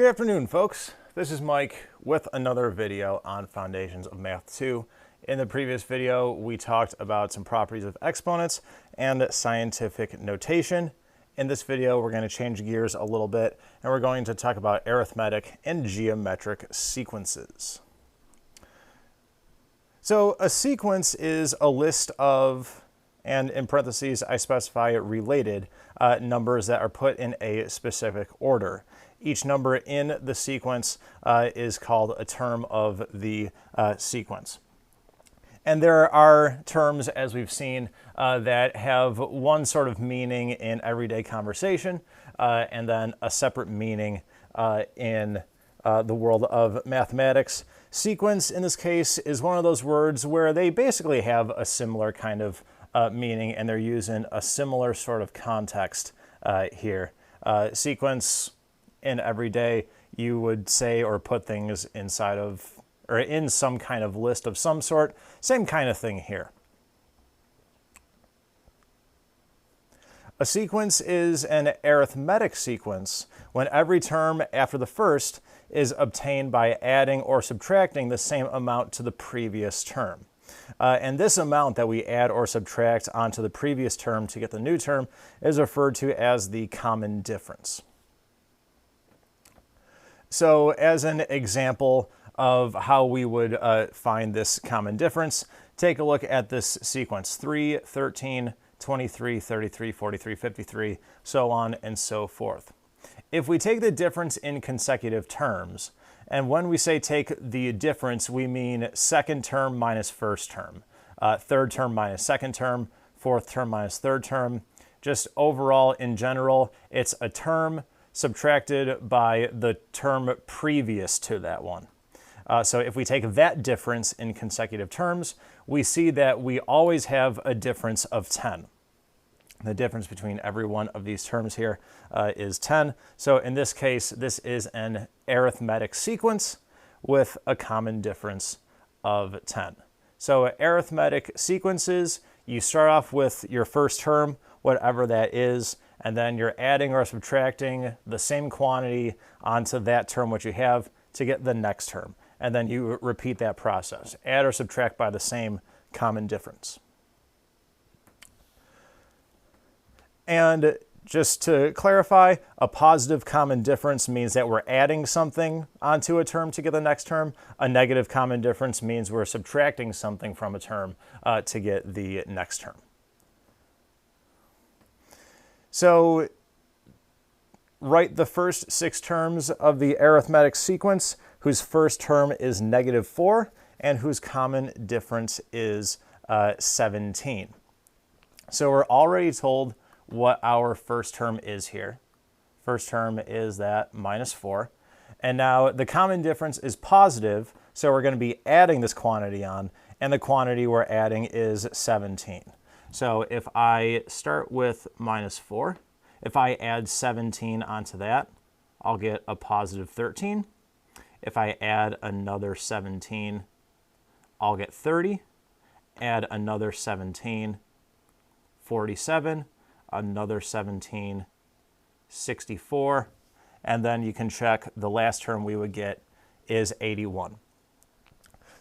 Good afternoon, folks. This is Mike with another video on Foundations of Math 2. In the previous video, we talked about some properties of exponents and scientific notation. In this video, we're going to change gears a little bit, and we're going to talk about arithmetic and geometric sequences. So a sequence is a list of, and in parentheses, I specify related numbers that are put in a specific order. Each number in the sequence is called a term of the sequence. And there are terms, as we've seen, that have one sort of meaning in everyday conversation, and then a separate meaning in the world of mathematics. Sequence, in this case, is one of those words where they basically have a similar kind of meaning, and they're used in a similar sort of context here. Sequence, in everyday, you would say or put things inside of, or in some kind of list of some sort. Same kind of thing here. A sequence is an arithmetic sequence when every term after the first is obtained by adding or subtracting the same amount to the previous term. And this amount that we add or subtract onto the previous term to get the new term is referred to as the common difference. So as an example of how we would find this common difference, take a look at this sequence: 3, 13, 23, 33, 43, 53, so on and so forth. If we take the difference in consecutive terms, and when we say take the difference, we mean second term minus first term, third term minus second term, fourth term minus third term. Just overall, in general, it's a term subtracted by the term previous to that one. So if we take that difference in consecutive terms, we see that we always have a difference of 10. The difference between every one of these terms here is 10. So in this case, this is an arithmetic sequence with a common difference of 10. So arithmetic sequences, you start off with your first term, whatever that is, and then you're adding or subtracting the same quantity onto that term which you have to get the next term. And then you repeat that process. Add or subtract by the same common difference. And just to clarify, a positive common difference means that we're adding something onto a term to get the next term. A negative common difference means we're subtracting something from a term to get the next term. So write the first 6 terms of the arithmetic sequence whose first term is -4 and whose common difference is 17. So we're already told what our first term is here. First term is that -4. And now the common difference is positive, so we're going to be adding this quantity on, and the quantity we're adding is 17. So if I start with -4, if I add 17 onto that, I'll get a positive 13. If I add another 17, I'll get 30. Add another 17, 47. Another 17, 64. And then you can check the last term we would get is 81.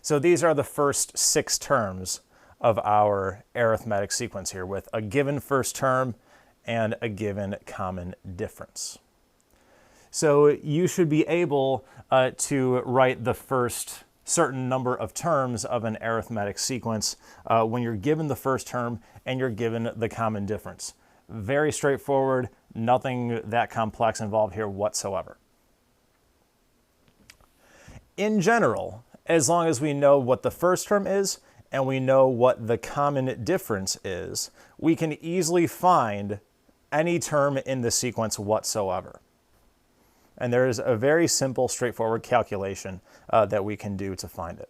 So these are the first 6 terms of our arithmetic sequence here, with a given first term and a given common difference. So you should be able to write the first certain number of terms of an arithmetic sequence when you're given the first term and you're given the common difference. Very straightforward, nothing that complex involved here whatsoever. In general, as long as we know what the first term is and we know what the common difference is, we can easily find any term in the sequence whatsoever. And there is a very simple, straightforward calculation that we can do to find it.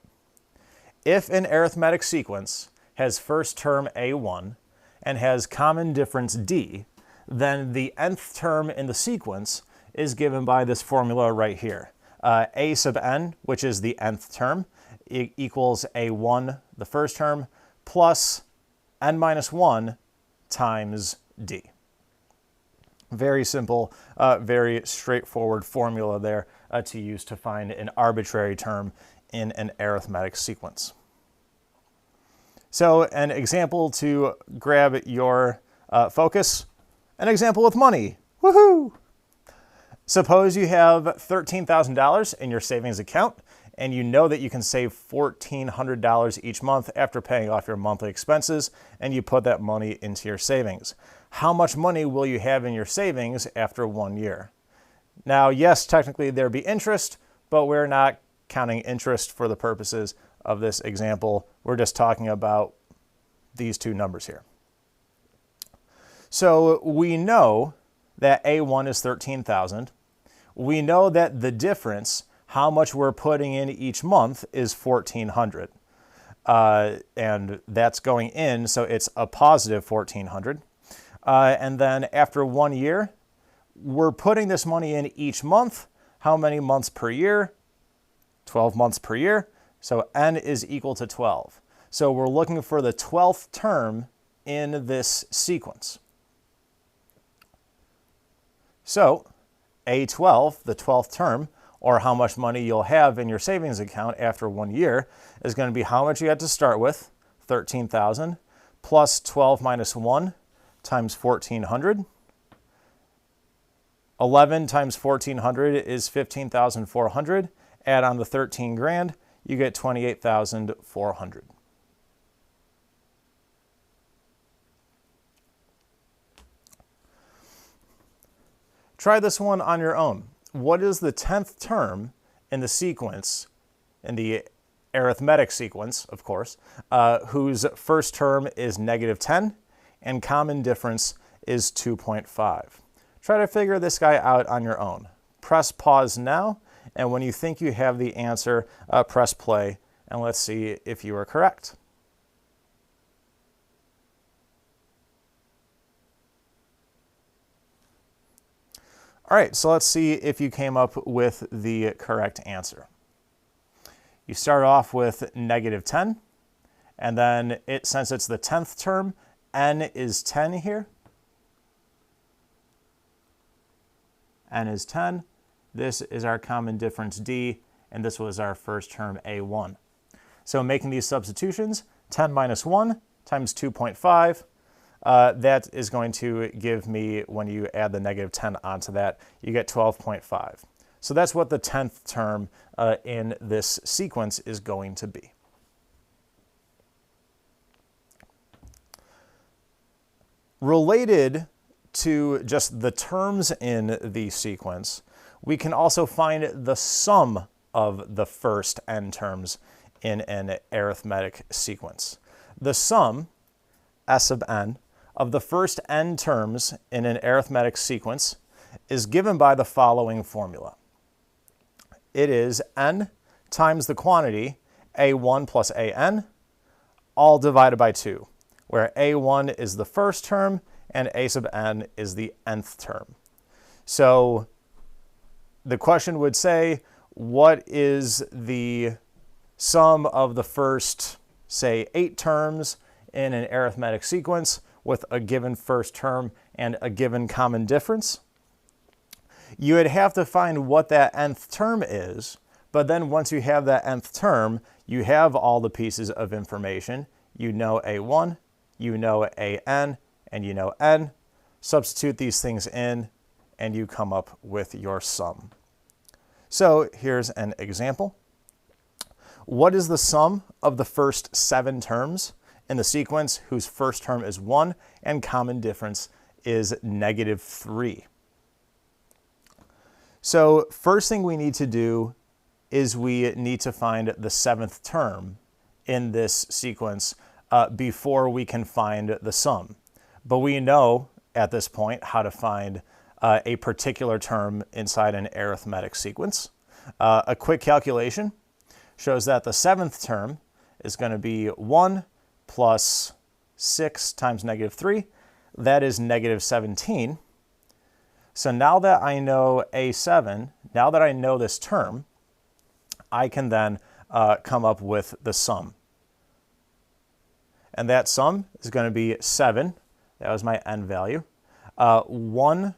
If an arithmetic sequence has first term A1 and has common difference D, then the nth term in the sequence is given by this formula right here. A sub n, which is the nth term, equals A1, the first term, plus n minus 1 times D. Very simple, very straightforward formula there to use to find an arbitrary term in an arithmetic sequence. So an example to grab your focus, an example with money. Woohoo! Suppose you have $13,000 in your savings account and you know that you can save $1,400 each month after paying off your monthly expenses, and you put that money into your savings. How much money will you have in your savings after 1 year? Now, yes, technically there'd be interest, but we're not counting interest for the purposes of this example. We're just talking about these two numbers here. So we know that A1 is 13,000. We know that the difference, how much we're putting in each month, is 1,400. And that's going in, so it's a positive 1,400. And then after 1 year, we're putting this money in each month. How many months per year? 12 months per year. So n is equal to 12. So we're looking for the 12th term in this sequence. So A12, the 12th term, or how much money you'll have in your savings account after 1 year, is going to be how much you had to start with, 13,000, plus 12 minus 1 times 1,400. 11 times 1,400 is 15,400. Add on the 13 grand, you get 28,400. Try this one on your own. What is the 10th term in the sequence, in the arithmetic sequence, of course, whose first term is -10 and common difference is 2.5? Try to figure this guy out on your own. Press pause now, and when you think you have the answer, press play, and let's see if you are correct. All right, so let's see if you came up with the correct answer. You start off with -10, and then since it's the 10th term, n is 10 here. N is 10. This is our common difference d, and this was our first term A1. So making these substitutions, 10 minus 1 times 2.5, that is going to give me, when you add the -10 onto that, you get 12.5. So that's what the 10th term in this sequence is going to be. Related to just the terms in the sequence, we can also find the sum of the first n terms in an arithmetic sequence. The sum, S of n, of the first n terms in an arithmetic sequence is given by the following formula. It is n times the quantity a1 plus an, all divided by 2, where a1 is the first term and a sub n is the nth term. So the question would say, what is the sum of the first, say, 8 terms in an arithmetic sequence with a given first term and a given common difference? You would have to find what that nth term is, but then once you have that nth term, you have all the pieces of information. You know a1, you know an, and you know n. Substitute these things in, and you come up with your sum. So here's an example. What is the sum of the first 7 terms in the sequence whose first term is 1 and common difference is -3? So first thing we need to do is we need to find the 7th term in this sequence before we can find the sum. But we know at this point how to find a particular term inside an arithmetic sequence. A quick calculation shows that the 7th term is going to be 1 plus 6 times -3. That is -17. So now that I know A7, now that I know this term, I can then come up with the sum. And that sum is going to be 7. That was my n value. 1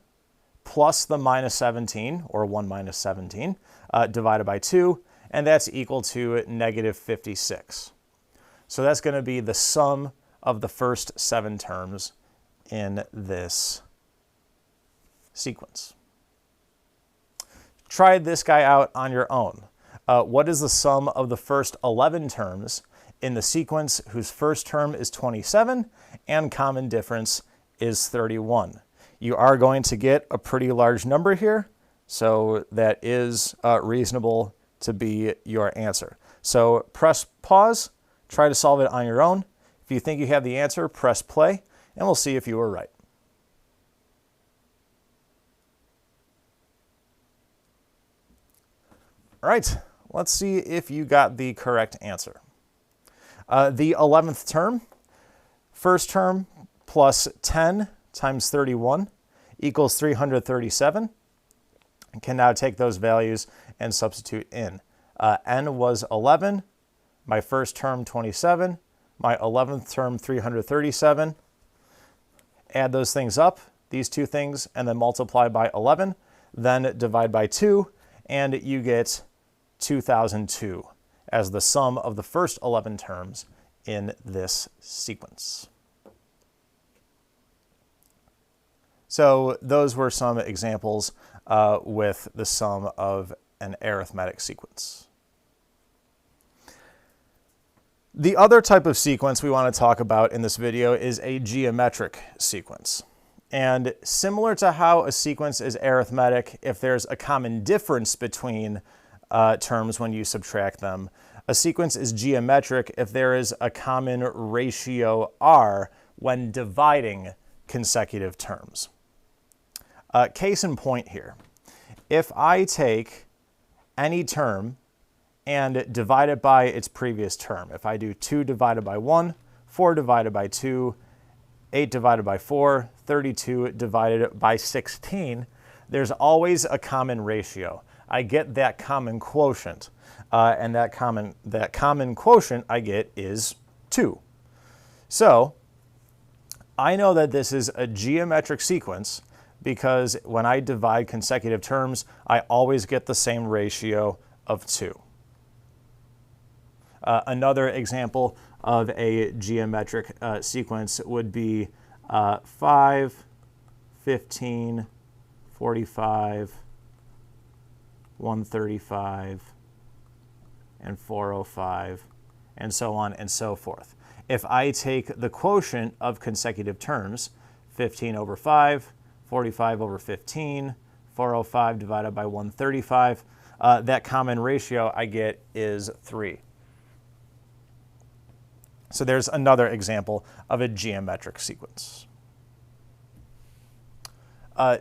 plus the minus 17, or 1 minus 17, divided by 2, and that's equal to negative 56. So that's going to be the sum of the first 7 terms in this sequence. Try this guy out on your own. What is the sum of the first 11 terms in the sequence whose first term is 27 and common difference is 31? You are going to get a pretty large number here, so that is reasonable to be your answer. So press pause, try to solve it on your own. If you think you have the answer, press play, and we'll see if you were right. All right, let's see if you got the correct answer. The 11th term, first term plus 10 times 31 equals 337. You can now take those values and substitute in. N was 11, my first term 27, my 11th term 337. Add those things up, these two things, and then multiply by 11, then divide by 2, and you get 2002 as the sum of the first 11 terms in this sequence. So those were some examples with the sum of an arithmetic sequence. The other type of sequence we want to talk about in this video is a geometric sequence. And similar to how a sequence is arithmetic, if there's a common difference between terms when you subtract them, a sequence is geometric if there is a common ratio r when dividing consecutive terms. Case in point here, if I take any term and divide it by its previous term, if I do 2 divided by 1, 4 divided by 2, 8 divided by 4, 32 divided by 16, there's always a common ratio. I get that common quotient, and that common quotient I get is 2. So I know that this is a geometric sequence because when I divide consecutive terms, I always get the same ratio of 2. Another example of a geometric sequence would be 5, 15, 45, 135, and 405, and so on and so forth. If I take the quotient of consecutive terms, 15 over 5, 45 over 15, 405 divided by 135, that common ratio I get is 3. So there's another example of a geometric sequence.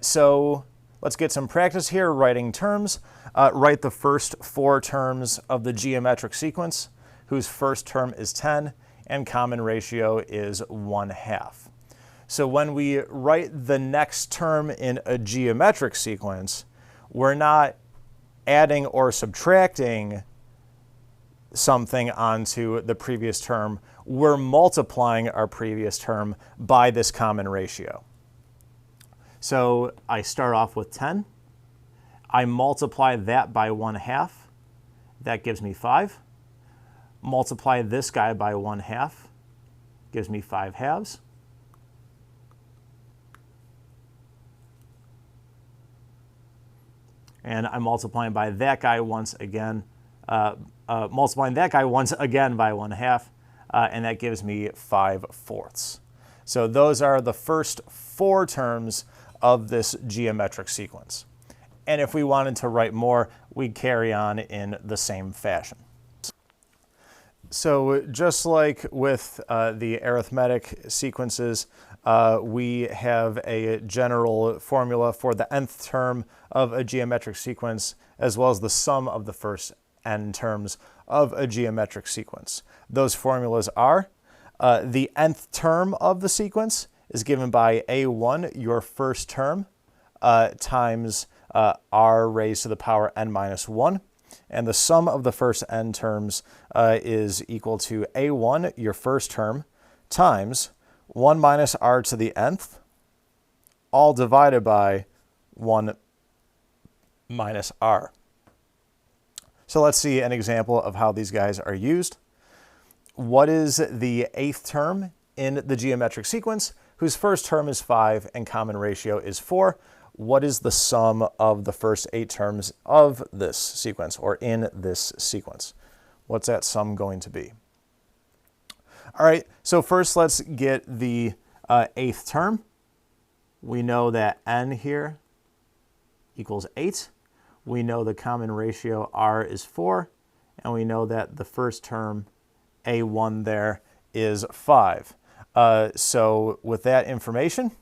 So let's get some practice here writing terms. Write the first 4 terms of the geometric sequence, whose first term is 10, and common ratio is 1/2. So when we write the next term in a geometric sequence, we're not adding or subtracting something onto the previous term. We're multiplying our previous term by this common ratio. So I start off with 10. I multiply that by 1/2. That gives me 5. Multiply this guy by 1/2. Gives me 5 halves. And I'm multiplying by that guy once again, multiplying that guy once again by 1/2, and that gives me 5/4. So those are the first 4 terms of this geometric sequence. And if we wanted to write more, we'd carry on in the same fashion. So just like with the arithmetic sequences, we have a general formula for the nth term of a geometric sequence, as well as the sum of the first n terms of a geometric sequence. Those formulas are the nth term of the sequence is given by a1, your first term, times r raised to the power n minus 1. And the sum of the first n terms is equal to a1, your first term, times 1 minus r to the nth, all divided by 1 minus r. So let's see an example of how these guys are used. What is the 8th term in the geometric sequence whose first term is 5 and common ratio is 4? What is the sum of the first 8 terms of this sequence or in this sequence? What's that sum going to be? All right, so first let's get the 8th term. We know that n here equals 8. We know the common ratio r is 4, and we know that the first term, a1 there, is 5. So with that information,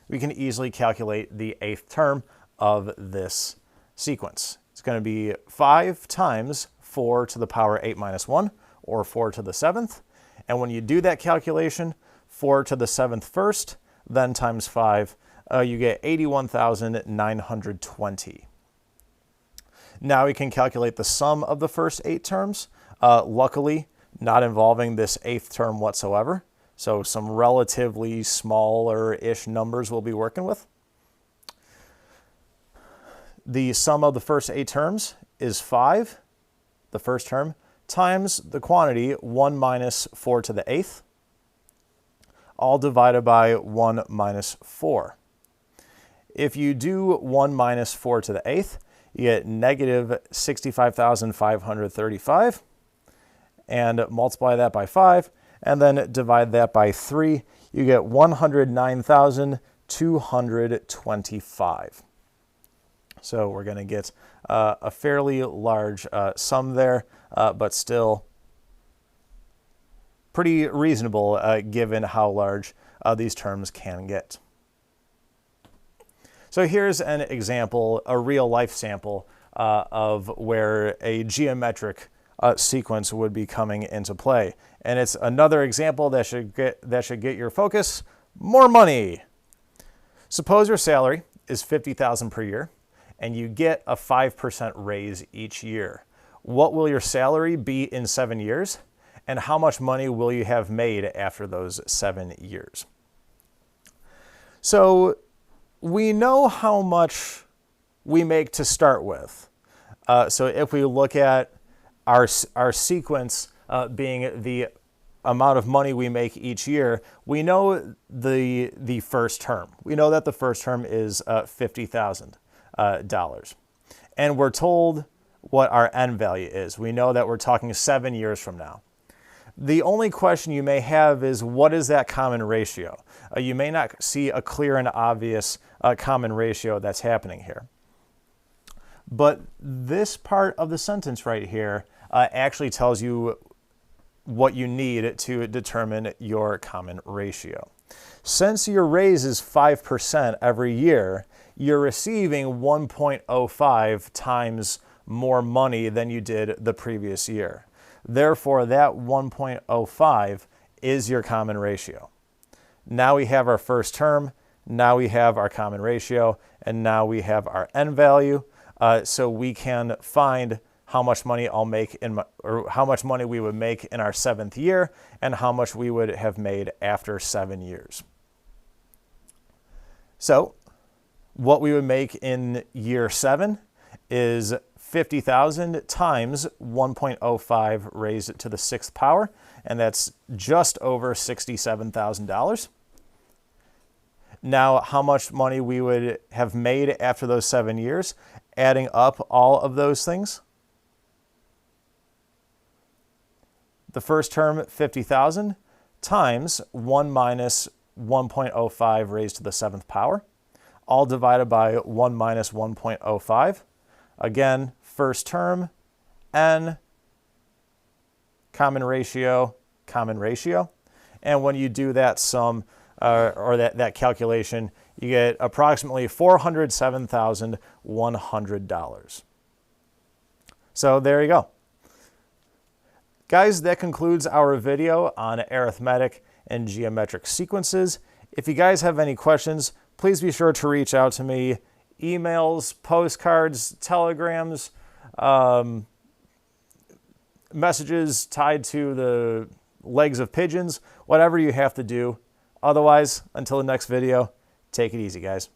we can easily calculate the 8th term of this sequence. It's going to be 5 times 4 to the power 8 minus 1, or 4 to the 7th. And when you do that calculation, 4 to the 7th first, then times 5, you get 81,920. Now we can calculate the sum of the first 8 terms, luckily not involving this 8th term whatsoever. So some relatively smaller-ish numbers we'll be working with. The sum of the first 8 terms is 5, the first term, times the quantity 1 minus 4 to the 8th, all divided by 1 minus 4. If you do 1 minus 4 to the 8th, you get negative 65,535, and multiply that by 5, and then divide that by 3, you get 109,225. So we're going to get a fairly large sum there, but still pretty reasonable given how large these terms can get. So here's an example, a real-life sample of where a geometric sequence would be coming into play. And it's another example that should get your focus: more money. Suppose your salary is $50,000 per year, and you get a 5% raise each year. What will your salary be in 7 years? And how much money will you have made after those 7 years? So we know how much we make to start with. So if we look at our sequence being the amount of money we make each year, we know the first term. We know that the first term is $50,000. And we're told what our n value is. We know that we're talking 7 years from now. The only question you may have is, what is that common ratio? You may not see a clear and obvious common ratio that's happening here. But this part of the sentence right here actually tells you what you need to determine your common ratio. Since your raise is 5% every year, you're receiving 1.05 times more money than you did the previous year. Therefore, that 1.05 is your common ratio. Now we have our first term, now we have our common ratio, and now we have our n value. So we can find how much money how much money we would make in our 7th year, and how much we would have made after 7 years. So what we would make in year 7 is 50,000 times 1.05 raised to the 6th power, and that's just over $67,000. Now, how much money we would have made after those 7 years, adding up all of those things. The first term, 50,000, times 1 minus 1.05 raised to the 7th power, all divided by 1 minus 1.05. Again, first term, n, common ratio. And when you do that sum, or that calculation, you get approximately $407,100. So there you go. Guys, that concludes our video on arithmetic and geometric sequences. If you guys have any questions, please be sure to reach out to me. Emails, postcards, telegrams, messages tied to the legs of pigeons, whatever you have to do. Otherwise, until the next video, take it easy, guys.